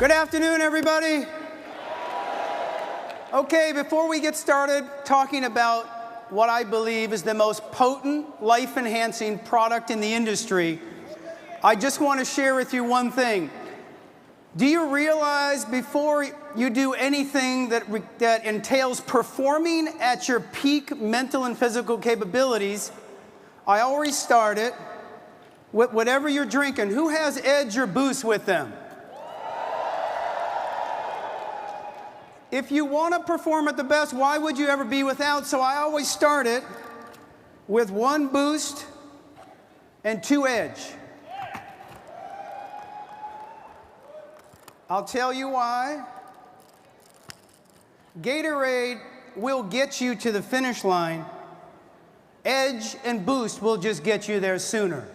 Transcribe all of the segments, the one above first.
Good afternoon, everybody. Okay, before we get started talking about what I believe is the most potent, life-enhancing product in the industry, I just want to share with you one thing. Do you realize before you do anything that entails performing at your peak mental and physical capabilities, I always start it with whatever you're drinking. Who has Edge or Boost with them? If you want to perform at the best, why would you ever be without? So I always start it with 1 Boost and 2 Edge. I'll tell you why. Gatorade will get you to the finish line. Edge and Boost will just get you there sooner.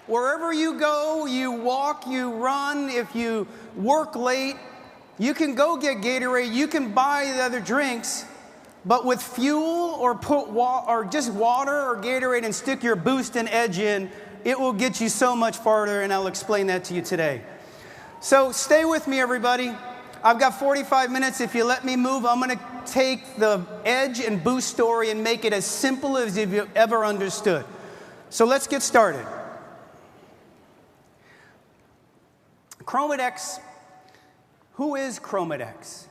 Wherever you go, you walk, you run, if you work late, you can go get Gatorade, you can buy the other drinks, but with fuel or just water or Gatorade and stick your Boost and Edge in, it will get you so much farther, and I'll explain that to you today. So stay with me, everybody. I've got 45 minutes. If you let me move, I'm going to take the Edge and Boost story and make it as simple as you've ever understood. So let's get started. Chromadex. Who is Chromadex?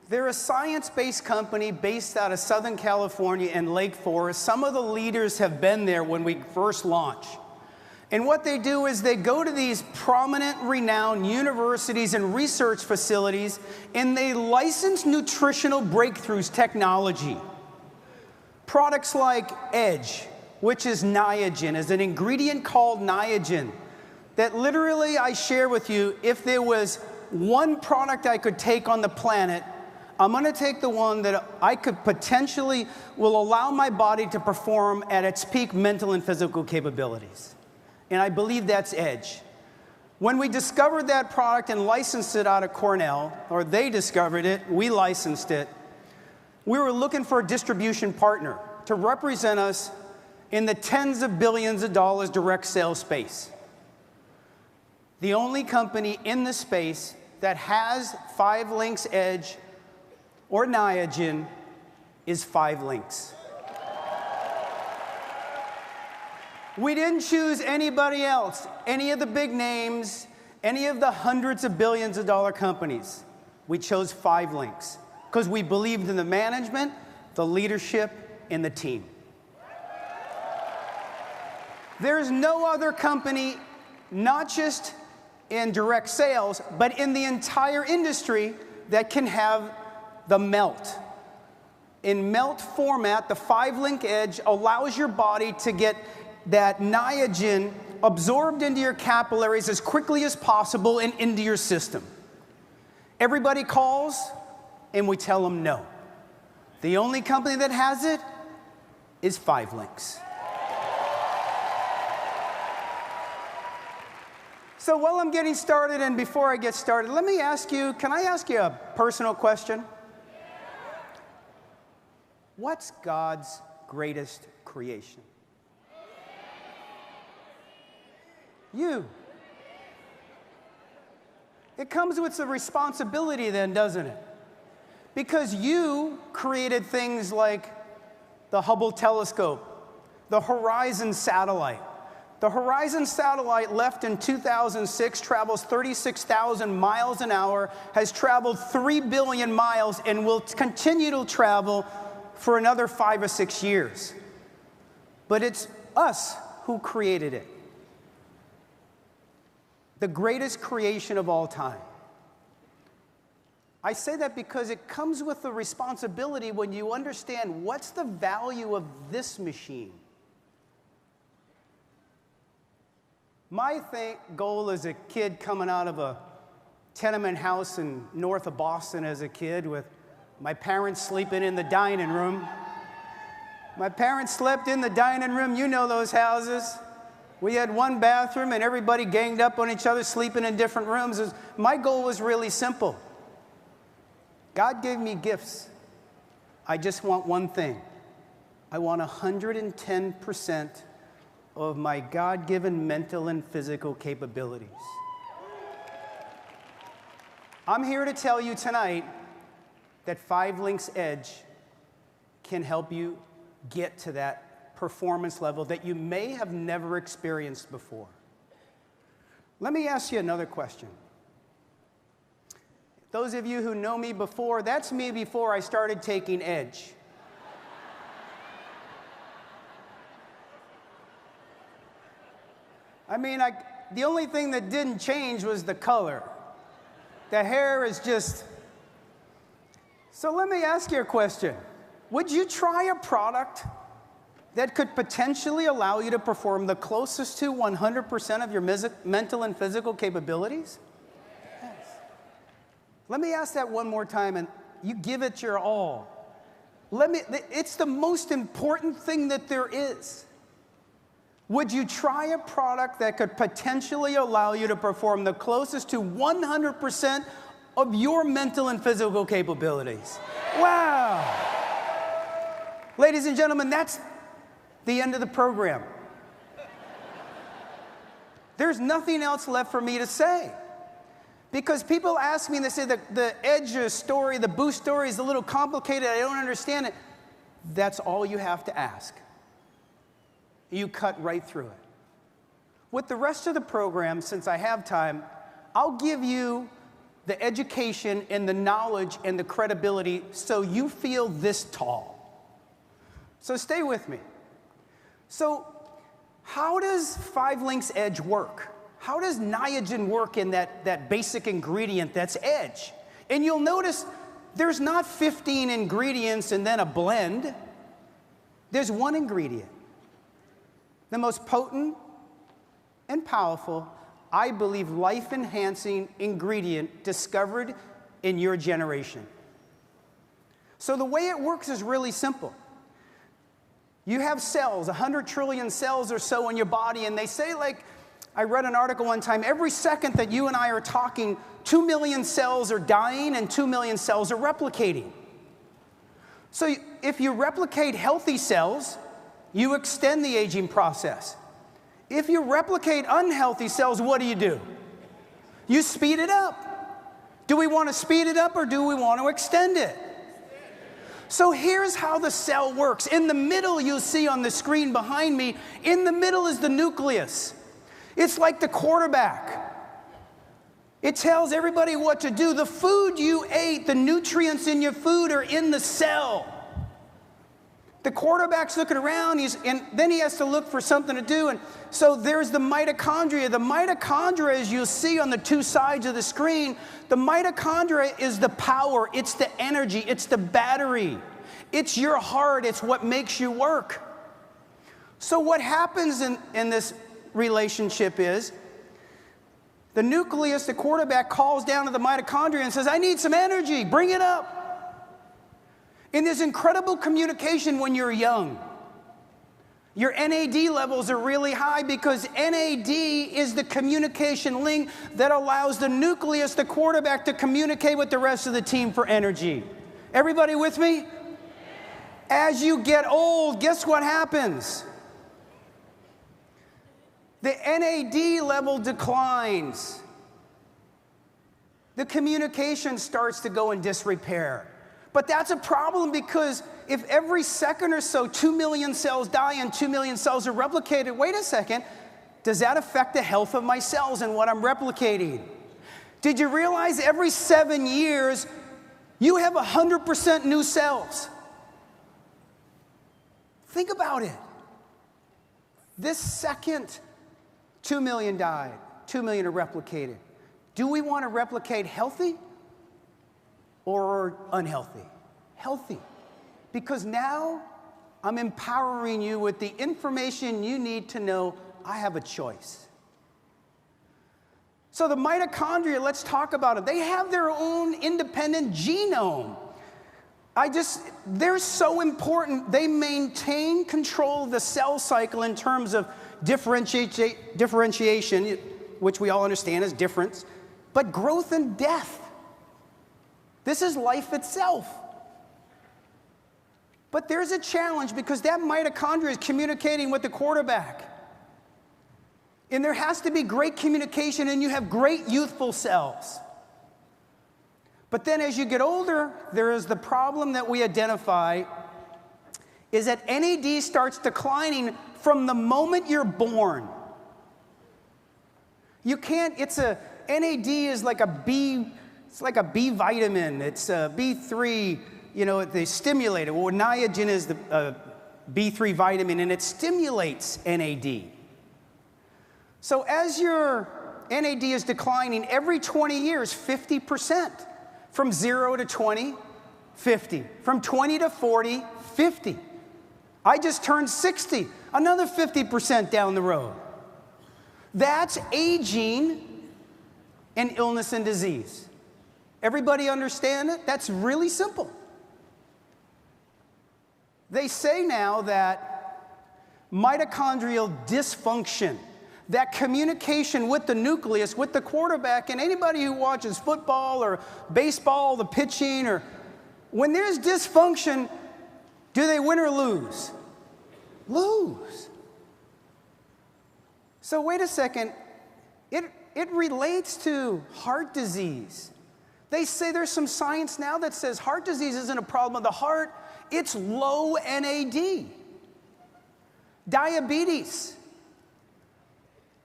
They're a science-based company based out of Southern California and Lake Forest. Some of the leaders have been there when we first launched. And what they do is they go to these prominent, renowned universities and research facilities, and they license nutritional breakthroughs technology. Products like Edge, which is Niagen, is an ingredient called Niagen that literally I share with you, if there was one product I could take on the planet, I'm going to take the one that I could potentially will allow my body to perform at its peak mental and physical capabilities. And I believe that's Edge. When we discovered that product and licensed it out of Cornell, or they discovered it, we licensed it, we were looking for a distribution partner to represent us in the tens of billions of dollars direct sales space. The only company in the space that has 5 Links Edge or Niagen is 5 Links. We didn't choose anybody else, any of the big names, any of the hundreds of billions of dollar companies. We chose 5 Links because we believed in the management, the leadership, and the team. There's no other company, not just in direct sales, but in the entire industry that can have the melt. In melt format, the 5 Link Edge allows your body to get that Niagen absorbed into your capillaries as quickly as possible and into your system. Everybody calls, and we tell them no. The only company that has it is 5 Links. So while I'm getting started, and before I get started, let me ask you, can I ask you a personal question? What's God's greatest creation? You. It comes with a responsibility then, doesn't it? Because you created things like the Hubble telescope, the Horizon satellite. The Horizon satellite left in 2006, travels 36,000 miles an hour, has traveled 3 billion miles, and will continue to travel for another 5 or 6 years. But it's us who created it. The greatest creation of all time. I say that because it comes with the responsibility when you understand what's the value of this machine. My goal as a kid coming out of a tenement house in north of Boston as a kid with my parents sleeping in the dining room. My parents slept in the dining room. You know those houses. We had 1 bathroom and everybody ganged up on each other, sleeping in different rooms. My goal was really simple. God gave me gifts. I just want one thing. I want 110% of my God-given mental and physical capabilities. I'm here to tell you tonight that 5 Links Edge can help you get to that performance level that you may have never experienced before. Let me ask you another question. Those of you who know me before, that's me before I started taking Edge. I mean, the only thing that didn't change was the color. The hair is just... So let me ask you a question. Would you try a product that could potentially allow you to perform the closest to 100% of your mental and physical capabilities? Yes. Let me ask that one more time, and you give it your all. It's the most important thing that there is. Would you try a product that could potentially allow you to perform the closest to 100% of your mental and physical capabilities? Wow! Ladies and gentlemen, that's the end of the program. There's nothing else left for me to say. Because people ask me, and they say the Edge story, the Boost story is a little complicated, I don't understand it. That's all you have to ask. You cut right through it. With the rest of the program, since I have time, I'll give you the education and the knowledge and the credibility so you feel this tall. So stay with me. So how does 5 Links Edge work? How does Niagen work in that basic ingredient that's Edge? And you'll notice there's not 15 ingredients and then a blend. There's one ingredient. The most potent and powerful, I believe, life-enhancing ingredient discovered in your generation. So the way it works is really simple. You have cells, 100 trillion cells or so in your body, and they say, like, I read an article one time, every second that you and I are talking, 2 million cells are dying and 2 million cells are replicating. So if you replicate healthy cells, you extend the aging process. If you replicate unhealthy cells, what do? You speed it up. Do we want to speed it up or do we want to extend it? So here's how the cell works. In the middle, you'll see on the screen behind me, in the middle is the nucleus. It's like the quarterback. It tells everybody what to do. The food you ate, the nutrients in your food are in the cell. The quarterback's looking around, and then he has to look for something to do. And so there's the mitochondria. The mitochondria, as you'll see on the 2 sides of the screen, the mitochondria is the power, it's the energy, it's the battery. It's your heart, it's what makes you work. So what happens in this relationship is the nucleus, the quarterback, calls down to the mitochondria and says, I need some energy, bring it up. And there's incredible communication when you're young. Your NAD levels are really high because NAD is the communication link that allows the nucleus, the quarterback, to communicate with the rest of the team for energy. Everybody with me? As you get old, guess what happens? The NAD level declines. The communication starts to go in disrepair. But that's a problem because if every second or so 2 million cells die and 2 million cells are replicated, wait a second, does that affect the health of my cells and what I'm replicating? Did you realize every 7 years you have 100% new cells? Think about it. This second, 2 million died, 2 million are replicated. Do we want to replicate healthy or unhealthy? Healthy. Because now I'm empowering you with the information you need to know I have a choice. So the mitochondria, let's talk about it. They have their own independent genome. They're so important. They maintain control of the cell cycle in terms of differentiation, which we all understand as difference, but growth and death. This is life itself. But there's a challenge because that mitochondria is communicating with the quarterback. And there has to be great communication, and you have great youthful cells. But then as you get older, there is the problem that we identify is that NAD starts declining from the moment you're born. You can't, NAD is like a B, it's like a B vitamin. It's a B3, you know, they stimulate it. Well, niacin is the B3 vitamin, and it stimulates NAD. So as your NAD is declining every 20 years, 50%. From 0 to 20, 50. From 20 to 40, 50. I just turned 60, another 50% down the road. That's aging and illness and disease. Everybody understand it? That's really simple. They say now that mitochondrial dysfunction, that communication with the nucleus, with the quarterback, and anybody who watches football or baseball, the pitching, or when there's dysfunction, do they win or lose? Lose. So wait a second, it relates to heart disease. They say there's some science now that says heart disease isn't a problem of the heart, it's low NAD. Diabetes.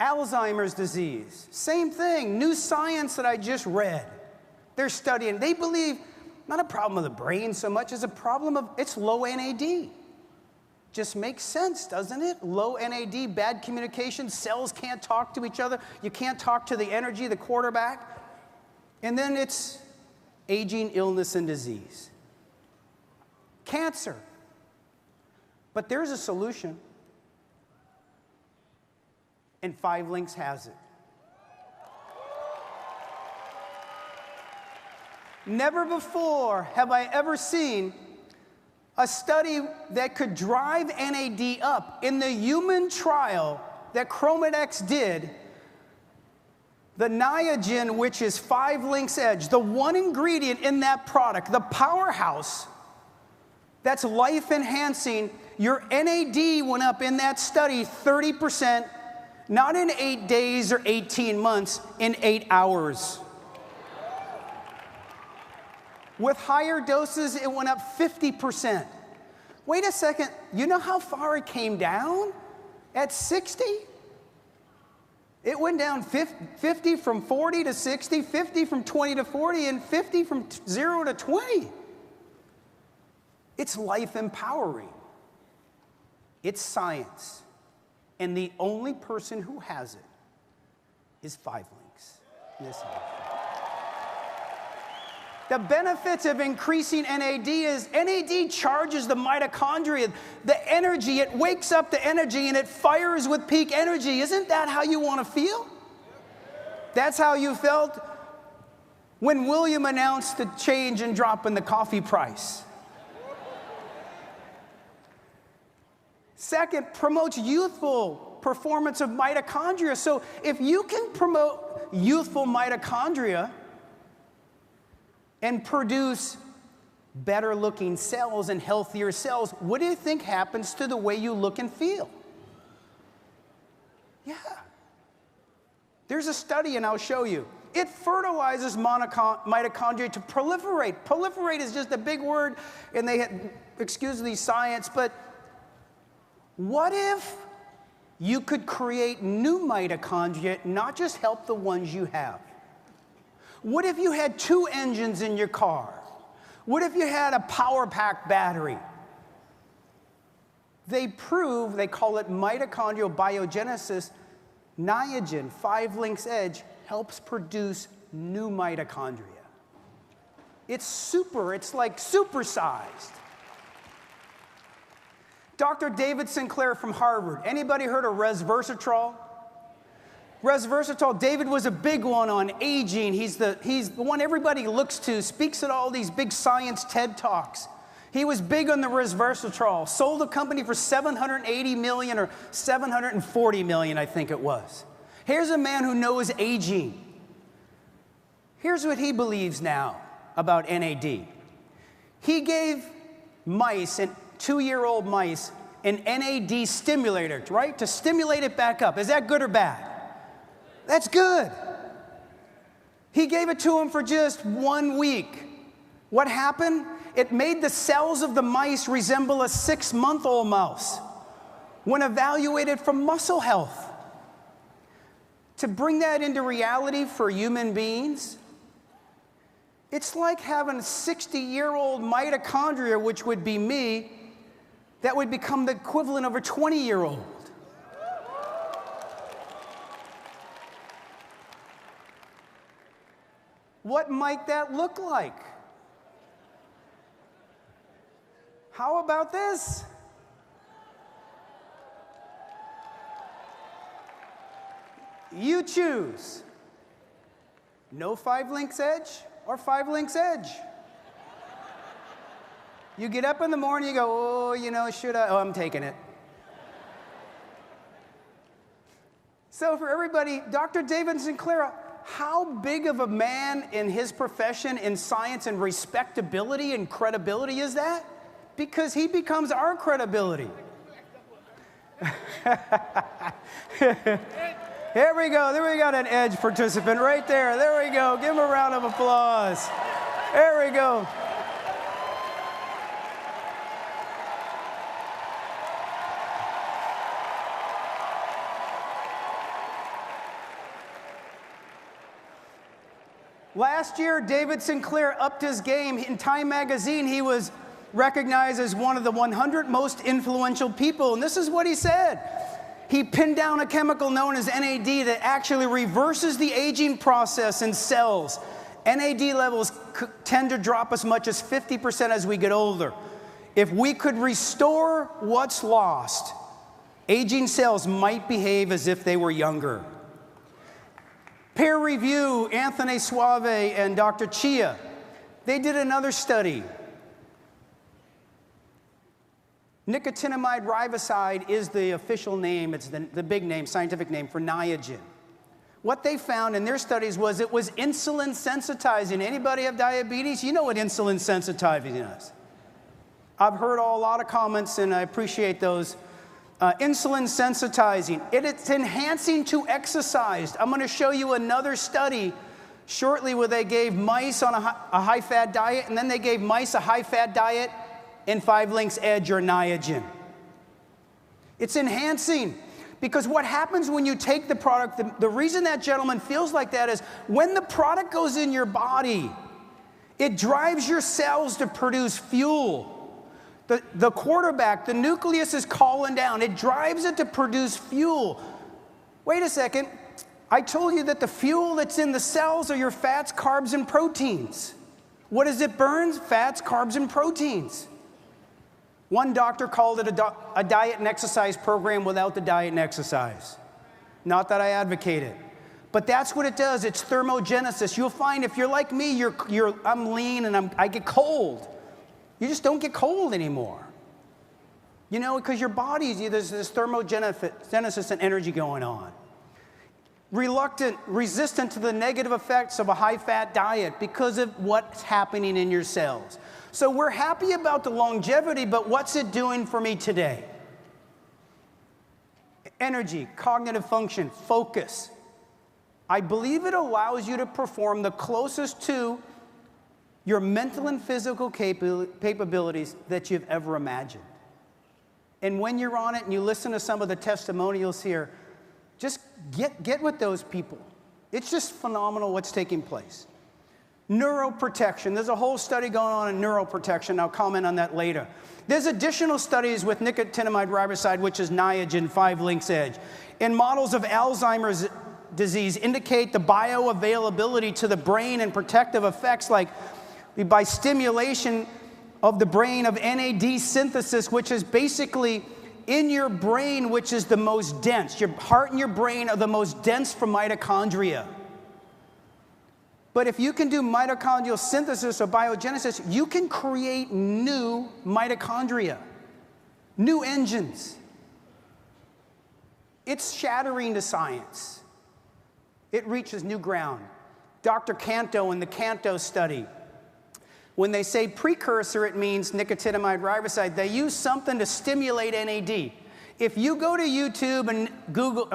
Alzheimer's disease, same thing, new science that I just read. They're studying, they believe not a problem of the brain so much as a problem of, it's low NAD. Just makes sense, doesn't it? Low NAD, bad communication, cells can't talk to each other, you can't talk to the energy, the quarterback. And then it's aging, illness, and disease. Cancer. But there's a solution. And 5 Links has it. Never before have I ever seen a study that could drive NAD up. In the human trial that Chromadex did, the niacin, which is 5 Links Edge, the one ingredient in that product, the powerhouse that's life enhancing, your NAD went up in that study 30%. Not in 8 days or 18 months, in 8 hours. With higher doses, it went up 50%. Wait a second, you know how far it came down? At 60? It went down 50 from 40 to 60, 50 from 20 to 40, and 50 from 0 to 20. It's life empowering. It's science. And the only person who has it is 5 Links. Listen. The benefits of increasing NAD is NAD charges the mitochondria, the energy. It wakes up the energy and it fires with peak energy. Isn't that how you want to feel? That's how you felt when William announced the change and drop in the coffee price. Second, promotes youthful performance of mitochondria. So if you can promote youthful mitochondria and produce better looking cells and healthier cells, what do you think happens to the way you look and feel? Yeah. There's a study, and I'll show you. It fertilizes mitochondria to proliferate. Proliferate is just a big word, and they had, excuse the science, but what if you could create new mitochondria, not just help the ones you have? What if you had 2 engines in your car? What if you had a power pack battery? They prove, they call it mitochondrial biogenesis, niacin, 5 Links Edge, helps produce new mitochondria. It's like supersized. Dr. David Sinclair from Harvard. Anybody heard of resveratrol? Resveratrol, David was a big one on aging. He's the one everybody looks to, speaks at all these big science TED Talks. He was big on the resveratrol, sold a company for $780 million or $740 million, I think it was. Here's a man who knows aging. Here's what he believes now about NAD. He gave mice, and 2-year-old mice, an NAD stimulator, right? To stimulate it back up. Is that good or bad? That's good. He gave it to him for just 1 week. What happened? It made the cells of the mice resemble a 6-month-old mouse when evaluated for muscle health. To bring that into reality for human beings, it's like having a 60-year-old mitochondria, which would be me, that would become the equivalent of a 20-year-old. What might that look like? How about this? You choose. No 5 links edge or 5 links edge. You get up in the morning, you go, oh, you know, should I? Oh, I'm taking it. So for everybody, Dr. David Sinclair, how big of a man in his profession in science and respectability and credibility is that? Because he becomes our credibility. Here we go. There we got an edge participant right there. There we go. Give him a round of applause. There we go. Last year, David Sinclair upped his game. In Time magazine, he was recognized as one of the 100 most influential people. And this is what he said. He pinned down a chemical known as NAD that actually reverses the aging process in cells. NAD levels tend to drop as much as 50% as we get older. If we could restore what's lost, aging cells might behave as if they were younger. Peer review, Anthony Suave and Dr. Chia, they did another study. Nicotinamide riboside is the official name, it's the big name, scientific name for Niagen. What they found in their studies was it was insulin sensitizing. Anybody have diabetes? You know what insulin sensitizing is. I've heard a lot of comments and I appreciate those. Insulin sensitizing. It's enhancing to exercise. I'm going to show you another study shortly where they gave mice on a high-fat diet and then they gave mice a high-fat diet in 5 links edge or Niagen. It's enhancing because what happens when you take the product, the reason that gentleman feels like that is when the product goes in your body, it drives your cells to produce fuel. The quarterback, the nucleus is calling down. It drives it to produce fuel. Wait a second. I told you that the fuel that's in the cells are your fats, carbs, and proteins. What does it burn? Fats, carbs, and proteins. One doctor called it a diet and exercise program without the diet and exercise. Not that I advocate it. But that's what it does. It's thermogenesis. You'll find if you're like me, I'm lean and I get cold. You just don't get cold anymore. You know, because your body, there's this thermogenesis and energy going on. Resistant to the negative effects of a high-fat diet because of what's happening in your cells. So we're happy about the longevity, but what's it doing for me today? Energy, cognitive function, focus. I believe it allows you to perform the closest to your mental and physical capabilities that you've ever imagined. And when you're on it and you listen to some of the testimonials here, just get with those people. It's just phenomenal what's taking place. Neuroprotection. There's a whole study going on in neuroprotection. I'll comment on that later. There's additional studies with nicotinamide riboside, which is Niagen, 5 links edge. In models of Alzheimer's disease indicate the bioavailability to the brain and protective effects like by stimulation of the brain of NAD synthesis, which is basically in your brain, which is the most dense. Your heart and your brain are the most dense for mitochondria. But if you can do mitochondrial synthesis or biogenesis, you can create new mitochondria, new engines. It's shattering to science. It reaches new ground. Dr. Canto in the Canto study, when they say precursor, it means nicotinamide riboside. They use something to stimulate NAD. If you go to YouTube and Google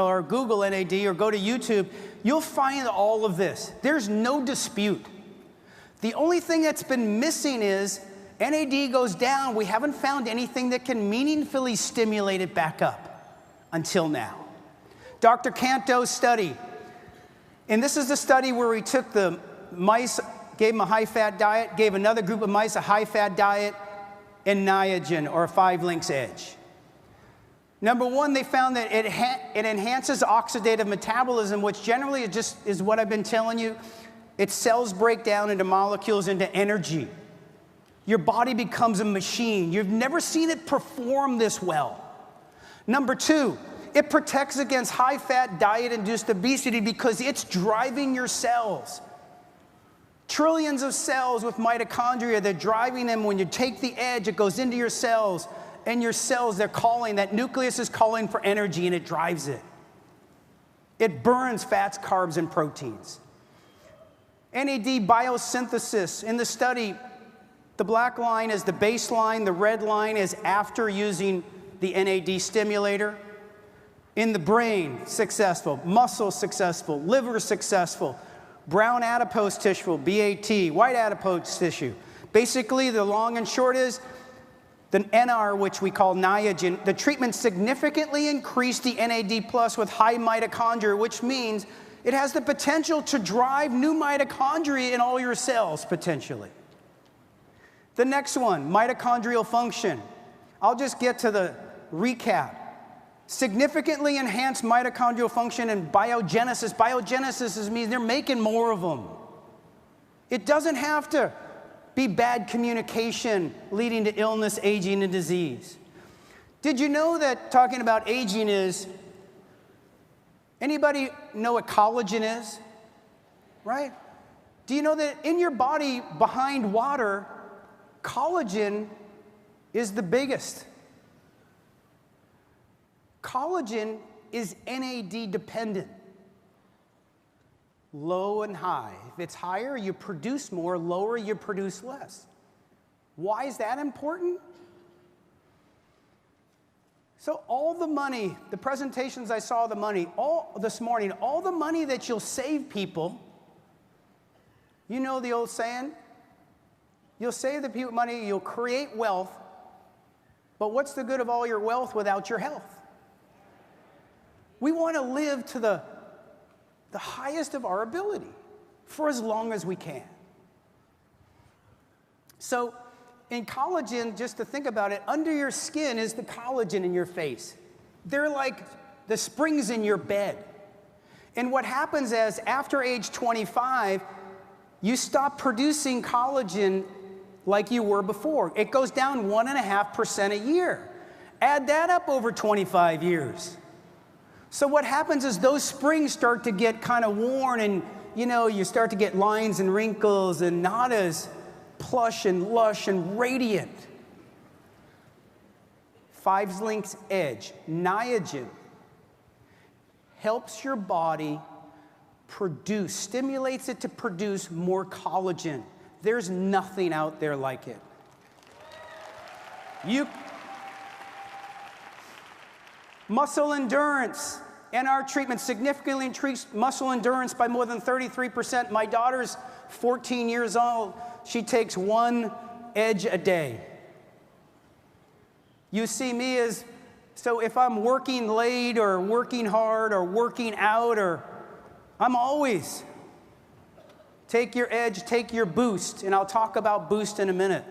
NAD or go to YouTube, you'll find all of this. There's no dispute. The only thing that's been missing is NAD goes down. We haven't found anything that can meaningfully stimulate it back up until now. Dr. Canto's study, and this is the study where he took the mice, gave them a high-fat diet, gave another group of mice a high-fat diet, and Niagen, or a 5-links edge. Number one, they found that it enhances oxidative metabolism, which generally just is what I've been telling you. Its cells break down into molecules into energy. Your body becomes a machine. You've never seen it perform this well. Number two, it protects against high-fat diet-induced obesity because it's driving your cells. Trillions of cells with mitochondria, they're driving them. When you take the edge, it goes into your cells, and your cells, they're calling, that nucleus is calling for energy, and it drives it. It burns fats, carbs, and proteins. NAD biosynthesis. In the study, the black line is the baseline, the red line is after using the NAD stimulator. In the brain, successful. Muscle, successful. Liver, successful. Brown adipose tissue, BAT. White adipose tissue. Basically, the long and short is the NR, which we call Niagen, the treatment significantly increased the NAD+ with high mitochondria, which means it has the potential to drive new mitochondria in all your cells, potentially. The next one, mitochondrial function. I'll just get to the recap. Significantly enhanced mitochondrial function and biogenesis. Biogenesis means they're making more of them. It doesn't have to be bad communication leading to illness, aging, and disease. Did you know that talking about aging is, anybody know what collagen is? Right? Do you know that in your body, behind water, collagen is the biggest? Collagen is NAD dependent. Low and high. If it's higher, you produce more. Lower, you produce less. Why is that important? So all the money, the presentations I saw, the money, this morning, all the money that you'll save people, you know the old saying? You'll save the people money, you'll create wealth, but what's the good of all your wealth without your health? We want to live to the highest of our ability for as long as we can. So in collagen, just to think about it, under your skin is the collagen in your face. They're like the springs in your bed. And what happens is after age 25, you stop producing collagen like you were before. It goes down 1.5% a year. Add that up over 25 years. So what happens is those springs start to get kind of worn, and you start to get lines and wrinkles and not as plush and lush and radiant. 5-links edge, Niagen, helps your body produce, stimulates it to produce more collagen. There's nothing out there like it. Muscle endurance. NR treatment significantly increased muscle endurance by more than 33%. My daughter's 14 years old. She takes 1 edge a day. You see me as, so if I'm working late or working hard or working out, I'm always take your edge, take your boost, and I'll talk about boost in a minute.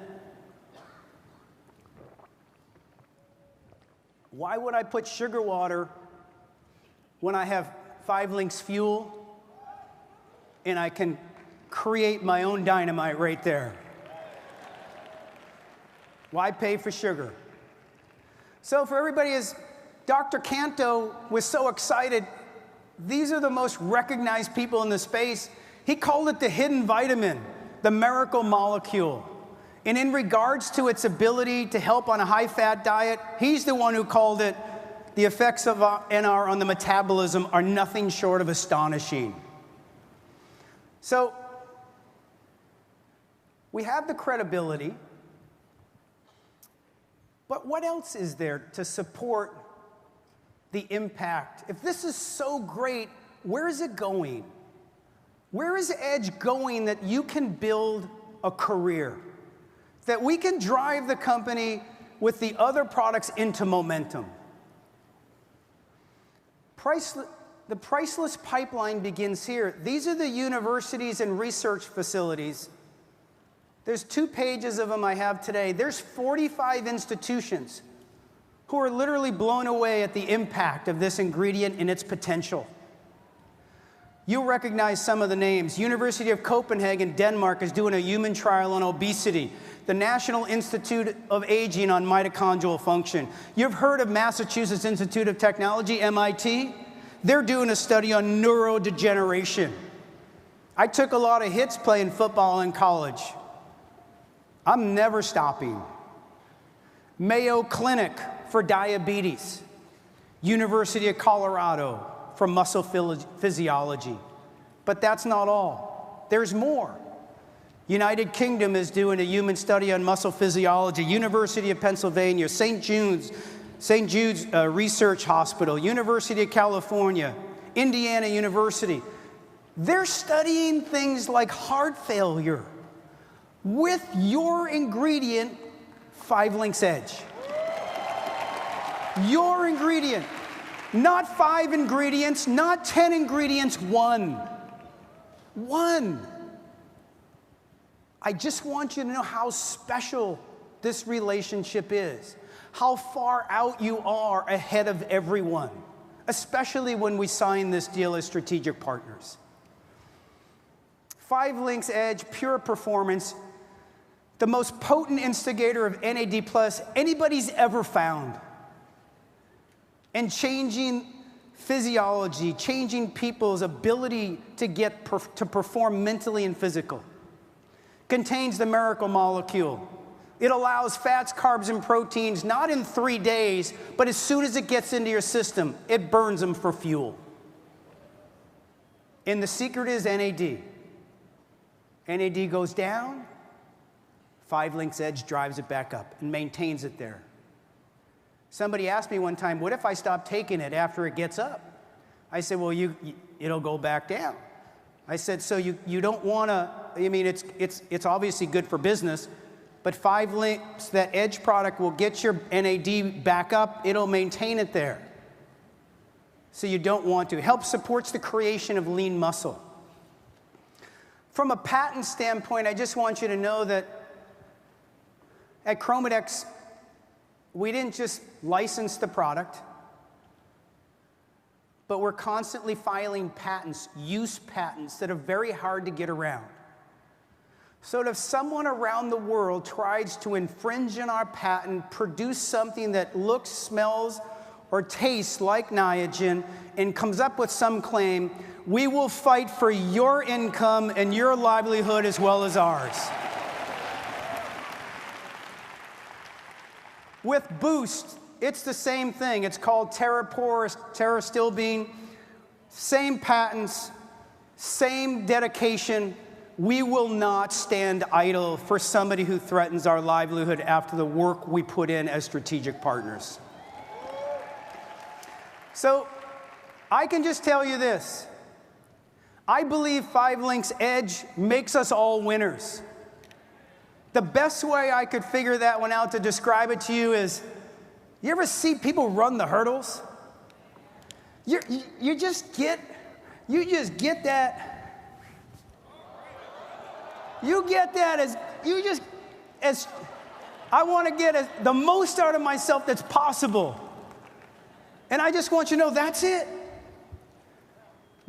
Why would I put sugar water when I have 5-links fuel and I can create my own dynamite right there? Why pay for sugar? So for everybody, as Dr. Canto was so excited, these are the most recognized people in the space. He called it the hidden vitamin, the miracle molecule. And in regards to its ability to help on a high-fat diet, he's the one who called it, the effects of NR on the metabolism are nothing short of astonishing. So we have the credibility, but what else is there to support the impact. If this is so great, where is it going? Where is Edge going that you can build a career? That we can drive the company with the other products into momentum? The priceless pipeline begins here. These are the universities and research facilities. There's 2 pages of them I have today. There's 45 institutions who are literally blown away at the impact of this ingredient and its potential. You'll recognize some of the names. University of Copenhagen, Denmark, is doing a human trial on obesity. The National Institute of Aging on mitochondrial function. You've heard of Massachusetts Institute of Technology, MIT? They're doing a study on neurodegeneration. I took a lot of hits playing football in college. I'm never stopping. Mayo Clinic for diabetes. University of Colorado for muscle physiology. But that's not all. There's more. United Kingdom is doing a human study on muscle physiology. University of Pennsylvania, St. Jude's Research Hospital, University of California, Indiana University. They're studying things like heart failure with your ingredient, 5-Links Edge. Your ingredient. Not 5 ingredients, not 10 ingredients, 1. 1. I just want you to know how special this relationship is, how far out you are ahead of everyone, especially when we sign this deal as strategic partners. 5-Links Edge, pure performance, the most potent instigator of NAD+ anybody's ever found. And changing physiology, changing people's ability to perform mentally and physical. Contains the miracle molecule. It allows fats, carbs, and proteins, not in 3 days, but as soon as it gets into your system, it burns them for fuel. And the secret is NAD. NAD goes down, 5-Links Edge drives it back up and maintains it there. Somebody asked me one time, what if I stop taking it after it gets up? I said, well, it'll go back down. I said, so you don't want to, I mean, it's obviously good for business, but 5-Links, that Edge product will get your NAD back up. It'll maintain it there. So you don't want to. Help supports the creation of lean muscle. From a patent standpoint, I just want you to know that at Chromadex, we didn't just license the product, but we're constantly filing patents, use patents that are very hard to get around. So that if someone around the world tries to infringe on our patent, produce something that looks, smells, or tastes like Niagen, and comes up with some claim, we will fight for your income and your livelihood as well as ours. With Boost, it's the same thing. It's called Terastilbene. Same patents, same dedication. We will not stand idle for somebody who threatens our livelihood after the work we put in as strategic partners. So I can just tell you this. I believe 5-Links Edge makes us all winners. The best way I could figure that one out to describe it to you is, you ever see people run the hurdles? You just get that. You get that as I want to get the most out of myself that's possible. And I just want you to know that's it.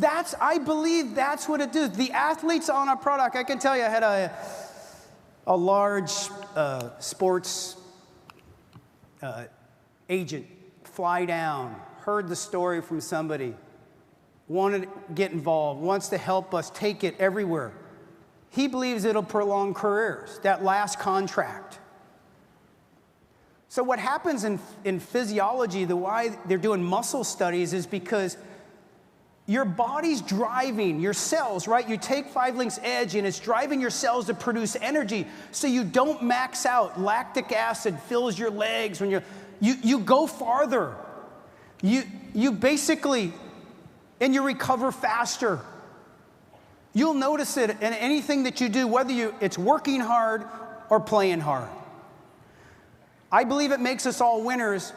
I believe that's what it does. The athletes on our product, I can tell you, I had a large sports agent fly down, heard the story from somebody, wanted to get involved, wants to help us take it everywhere. He believes it'll prolong careers, that last contract. So what happens in physiology, the why they're doing muscle studies is because your body's driving your cells, right? You take 5-Links Edge and it's driving your cells to produce energy so you don't max out. Lactic acid fills your legs when you go farther. You basically, and you recover faster. You'll notice it in anything that you do, whether it's working hard or playing hard. I believe it makes us all winners.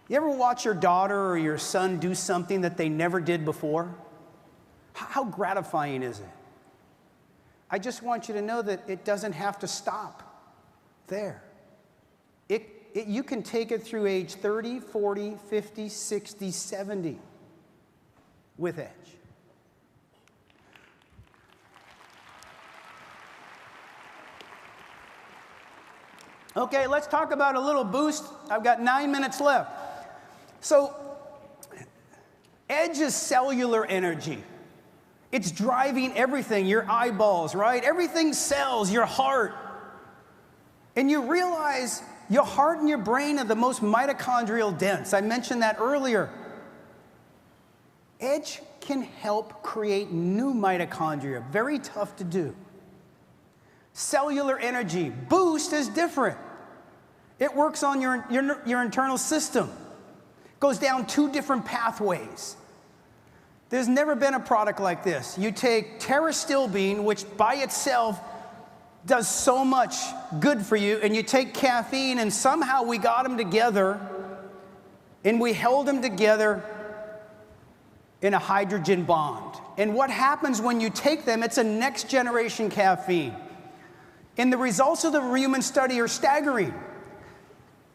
You ever watch your daughter or your son do something that they never did before? How gratifying is it? I just want you to know that it doesn't have to stop there. You can take it through age 30, 40, 50, 60, 70 with edge. Okay, let's talk about a little boost. I've got 9 minutes left. So, edge is cellular energy. It's driving everything, your eyeballs, right? Everything cells, your heart. And you realize your heart and your brain are the most mitochondrial dense. I mentioned that earlier. Edge can help create new mitochondria. Very tough to do. Cellular energy. Boost is different. It works on your internal system. Goes down 2 different pathways. There's never been a product like this. You take pterostilbene, which by itself does so much good for you, and you take caffeine, and somehow we got them together, and we held them together in a hydrogen bond. And what happens when you take them, it's a next generation caffeine. And the results of the human study are staggering.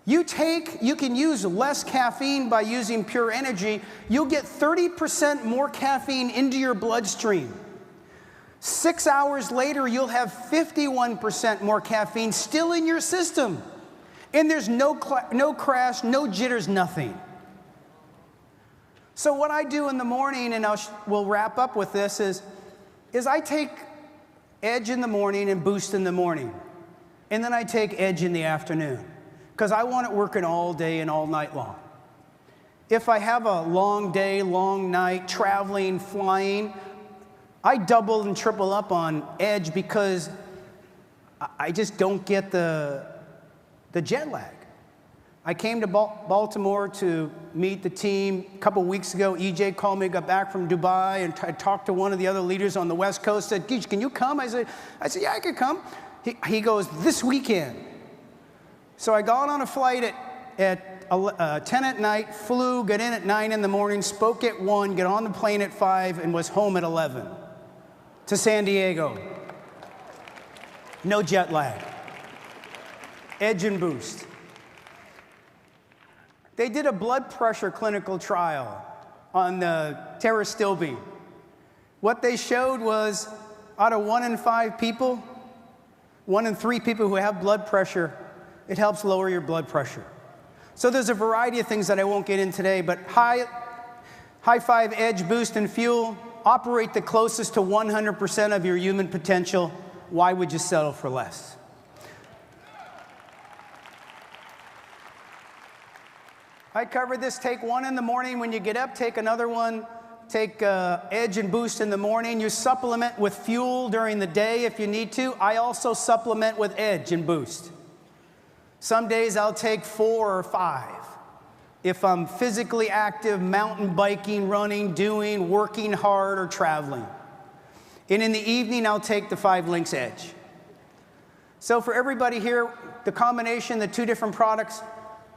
You can use less caffeine by using pure energy. You'll get 30% more caffeine into your bloodstream. 6 hours later, you'll have 51% more caffeine still in your system. And there's no crash, no jitters, nothing. So what I do in the morning, and we'll wrap up with this, is I take edge in the morning and boost in the morning. And then I take edge in the afternoon, because I want it working all day and all night long. If I have a long day, long night, traveling, flying, I double and triple up on edge because I just don't get the jet lag. I came to Baltimore to meet the team a couple weeks ago. EJ called me, got back from Dubai, and I talked to one of the other leaders on the West Coast, said, "Geesh, can you come?" I said, "Yeah, I could come." He goes, "This weekend." So I got on a flight at 10 at night, flew, got in at 9 in the morning, spoke at 1, got on the plane at 5, and was home at 11 to San Diego. No jet lag. Edge and boost. They did a blood pressure clinical trial on the pterostilbene. What they showed was out of 1 in 5 people, 1 in 3 people who have blood pressure, it helps lower your blood pressure. So there's a variety of things that I won't get in today, but HI5 Edge Boost and Fuel operate the closest to 100% of your human potential. Why would you settle for less? I covered this. Take 1 in the morning when you get up. Take another one. Take Edge and Boost in the morning. You supplement with Fuel during the day if you need to. I also supplement with Edge and Boost. Some days I'll take 4 or 5. If I'm physically active, mountain biking, running, working hard, or traveling. And in the evening, I'll take the 5 Links Edge. So for everybody here, the combination, the 2 different products,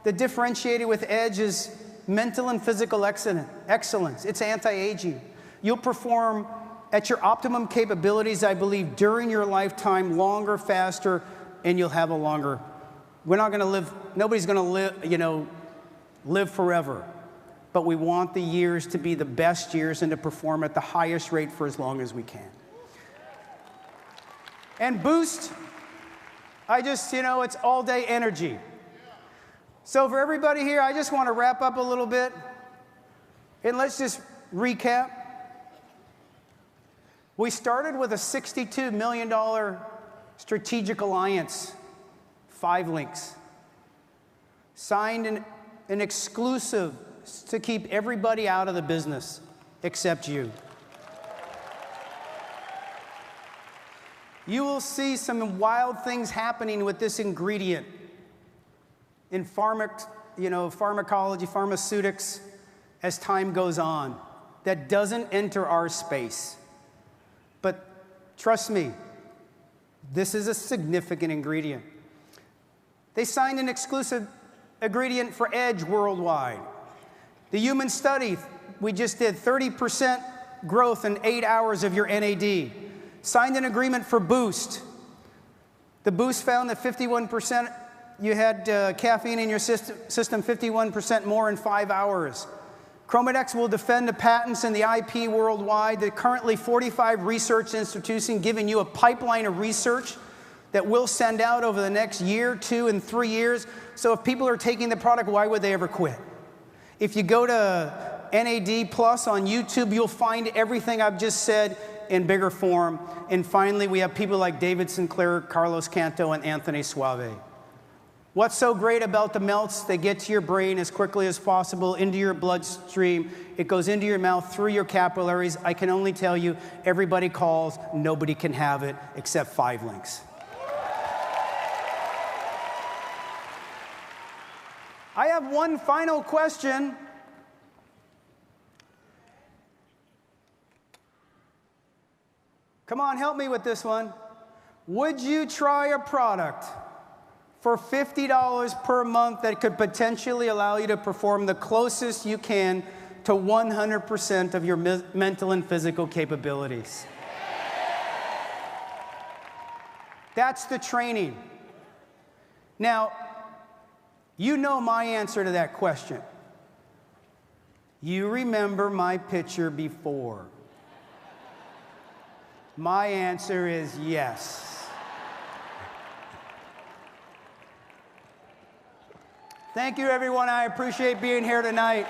the differentiated with Edge is mental and physical excellence. It's anti-aging. You'll perform at your optimum capabilities, I believe, during your lifetime, longer, faster, and you'll have a longer. We're not going to live, nobody's going to live forever. But we want the years to be the best years and to perform at the highest rate for as long as we can. And Boost, it's all day energy. So for everybody here, I just want to wrap up a little bit. And let's just recap. We started with a $62 million strategic alliance, 5 Links. Signed an exclusive to keep everybody out of the business except you. You will see some wild things happening with this ingredient in pharmacology, pharmaceutics, as time goes on. That doesn't enter our space. But trust me, this is a significant ingredient. They signed an exclusive ingredient for Edge worldwide. The human study we just did, 30% growth in 8 hours of your NAD. Signed an agreement for Boost. The Boost found that 51% you had caffeine in your system 51% more in 5 hours. Chromadex will defend the patents and the IP worldwide. There are currently 45 research institutions giving you a pipeline of research that we'll send out over the next year, 2, and 3 years. So if people are taking the product, why would they ever quit? If you go to NAD Plus on YouTube, you'll find everything I've just said in bigger form. And finally, we have people like David Sinclair, Carlos Canto, and Anthony Suave. What's so great about the melts? They get to your brain as quickly as possible, into your bloodstream. It goes into your mouth, through your capillaries. I can only tell you, everybody calls, nobody can have it except 5 Links. I have one final question. Come on, help me with this one. Would you try a product for $50 per month that could potentially allow you to perform the closest you can to 100% of your mental and physical capabilities? That's the training. Now, you know my answer to that question. You remember my picture before. My answer is yes. Thank you, everyone. I appreciate being here tonight.